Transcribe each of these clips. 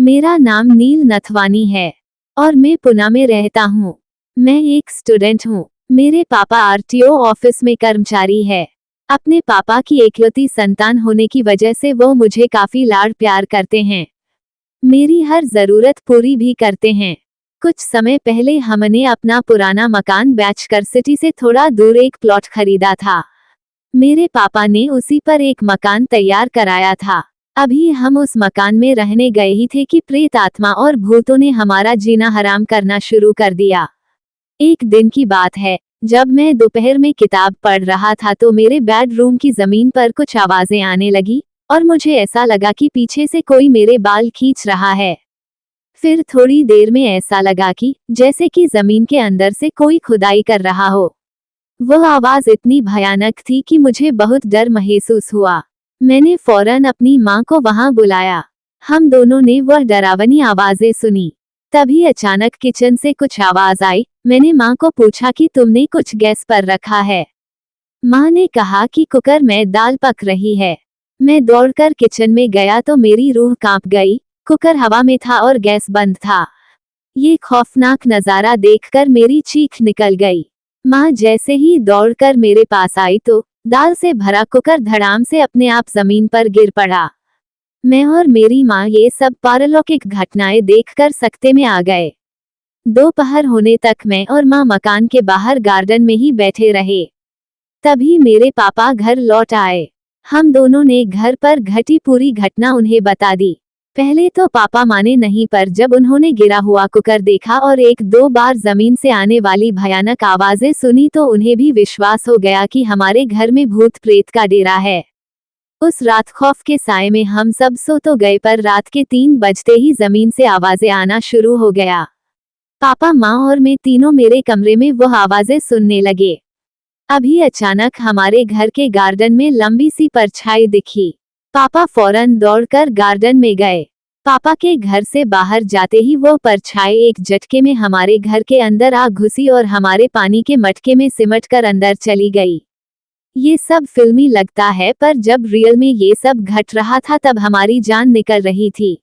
मेरा नाम नील नथवानी है और मैं पुणे में रहता हूँ। मैं एक स्टूडेंट हूँ। मेरे पापा आरटीओ ऑफिस में कर्मचारी है। अपने पापा की इकलौती संतान होने की वजह से वो मुझे काफी लाड़ प्यार करते हैं। मेरी हर जरूरत पूरी भी करते हैं। कुछ समय पहले हमने अपना पुराना मकान बेचकर सिटी से थोड़ा दूर एक प्लॉट खरीदा था। मेरे पापा ने उसी पर एक मकान तैयार कराया था। अभी हम उस मकान में रहने गए ही थे कि प्रेत आत्मा और भूतों ने हमारा जीना हराम करना शुरू कर दिया। एक दिन की बात है, जब मैं दोपहर में किताब पढ़ रहा था तो मेरे बेडरूम की जमीन पर कुछ आवाजें आने लगी और मुझे ऐसा लगा कि पीछे से कोई मेरे बाल खींच रहा है। फिर थोड़ी देर में ऐसा लगा कि जैसे कि जमीन के अंदर से कोई खुदाई कर रहा हो। वह आवाज इतनी भयानक थी कि मुझे बहुत डर महसूस हुआ। मैंने फौरन अपनी माँ को वहां बुलाया। हम दोनों ने वह डरावनी आवाजें सुनी। तभी अचानक किचन से कुछ आवाज आई। मैंने माँ को पूछा कि तुमने कुछ गैस पर रखा है। माँ ने कहा कि कुकर में दाल पक रही है। मैं दौड़कर किचन में गया तो मेरी रूह कांप गई। कुकर हवा में था और गैस बंद था। ये खौफनाक नजारा देखकर मेरी चीख निकल गई। माँ जैसे ही दौड़कर मेरे पास आई तो दाल से भरा कुकर धड़ाम से अपने आप जमीन पर गिर पड़ा। मैं और मेरी माँ ये सब पारलौकिक घटनाएं देखकर सकते में आ गए। दोपहर होने तक मैं और माँ मकान के बाहर गार्डन में ही बैठे रहे। तभी मेरे पापा घर लौट आए। हम दोनों ने घर पर घटी पूरी घटना उन्हें बता दी। पहले तो पापा माने नहीं, पर जब उन्होंने गिरा हुआ कुकर देखा और एक दो बार जमीन से आने वाली भयानक आवाजें सुनी तो उन्हें भी विश्वास हो गया कि हमारे घर में भूत प्रेत का डेरा है। उस रात खौफ के साए में हम सब सो तो गए, पर रात के 3 बजते ही जमीन से आवाजें आना शुरू हो गया। पापा, माँ और मैं तीनों मेरे कमरे में वह आवाजें सुनने लगे। अभी अचानक हमारे घर के गार्डन में लंबी सी परछाई दिखी। पापा फौरन दौड़कर गार्डन में गए। पापा के घर से बाहर जाते ही वो परछाई एक झटके में हमारे घर के अंदर आ घुसी और हमारे पानी के मटके में सिमटकर अंदर चली गई। ये सब फिल्मी लगता है, पर जब रियल में ये सब घट रहा था तब हमारी जान निकल रही थी।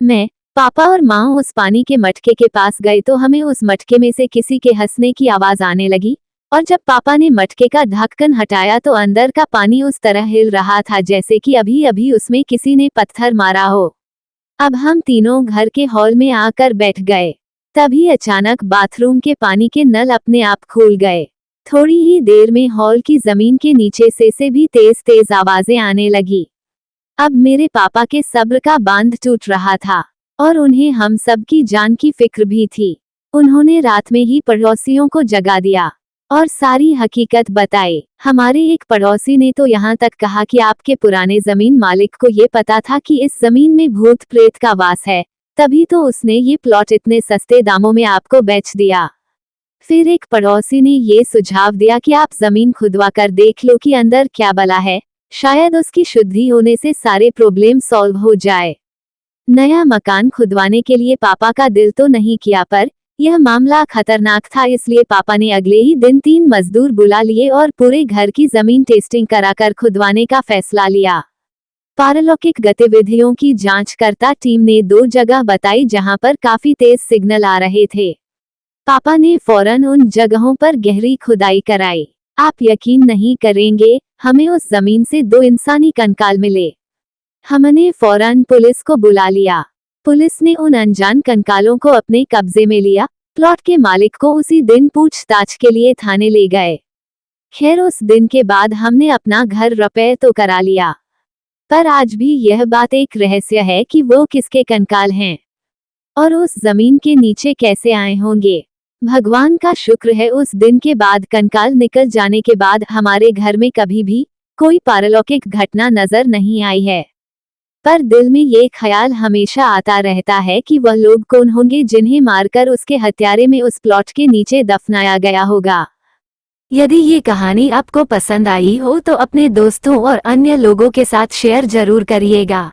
मैं, पापा और माँ उस पानी के मटके के पास गए तो हमें उस मटके में से किसी के हंसने की आवाज आने लगी और जब पापा ने मटके का ढक्कन हटाया तो अंदर का पानी उस तरह हिल रहा था जैसे कि अभी अभी उसमें किसी ने पत्थर मारा हो। अब हम तीनों घर के हॉल में आकर बैठ गए। तभी अचानक बाथरूम के पानी के नल अपने आप खुल गए। थोड़ी ही देर में हॉल की जमीन के नीचे से भी तेज तेज आवाजें आने लगी। अब मेरे पापा के सब्र का बांध टूट रहा था और उन्हें हम सब की जान की फिक्र भी थी। उन्होंने रात में ही पड़ोसियों को जगा दिया और सारी हकीकत बताई। हमारे एक पड़ोसी ने तो यहाँ तक कहा कि आपके पुराने जमीन मालिक को ये पता था कि इस जमीन में भूत प्रेत का वास है, तभी तो उसने ये प्लॉट इतने सस्ते दामों में आपको बेच दिया। फिर एक पड़ोसी ने ये सुझाव दिया कि आप जमीन खुदवा कर देख लो कि अंदर क्या बला है, शायद उसकी शुद्धि होने से सारे प्रॉब्लम सॉल्व हो जाए। नया मकान खुदवाने के लिए पापा का दिल तो नहीं किया, पर यह मामला खतरनाक था, इसलिए पापा ने अगले ही दिन 3 मजदूर बुला लिए और पूरे घर की जमीन टेस्टिंग कराकर खुदवाने का फैसला लिया। पारलौकिक गतिविधियों की जांच करता टीम ने 2 जगह बताई जहां पर काफी तेज सिग्नल आ रहे थे। पापा ने फौरन उन जगहों पर गहरी खुदाई कराई। आप यकीन नहीं करेंगे, हमें उस जमीन से 2 इंसानी कंकाल मिले। हमने फौरन पुलिस को बुला लिया। पुलिस ने उन अनजान कंकालों को अपने कब्जे में लिया। प्लॉट के मालिक को उसी दिन पूछताछ के लिए थाने ले गए। खैर, उस दिन के बाद हमने अपना घर रुपये तो करा लिया, पर आज भी यह बात एक रहस्य है कि वो किसके कंकाल हैं और उस जमीन के नीचे कैसे आए होंगे। भगवान का शुक्र है, उस दिन के बाद कंकाल निकल जाने के बाद हमारे घर में कभी भी कोई पारलौकिक घटना नजर नहीं आई है। पर दिल में ये ख्याल हमेशा आता रहता है कि वह लोग कौन होंगे जिन्हें मारकर उसके हत्यारे में उस प्लॉट के नीचे दफनाया गया होगा। यदि ये कहानी आपको पसंद आई हो तो अपने दोस्तों और अन्य लोगों के साथ शेयर जरूर करिएगा।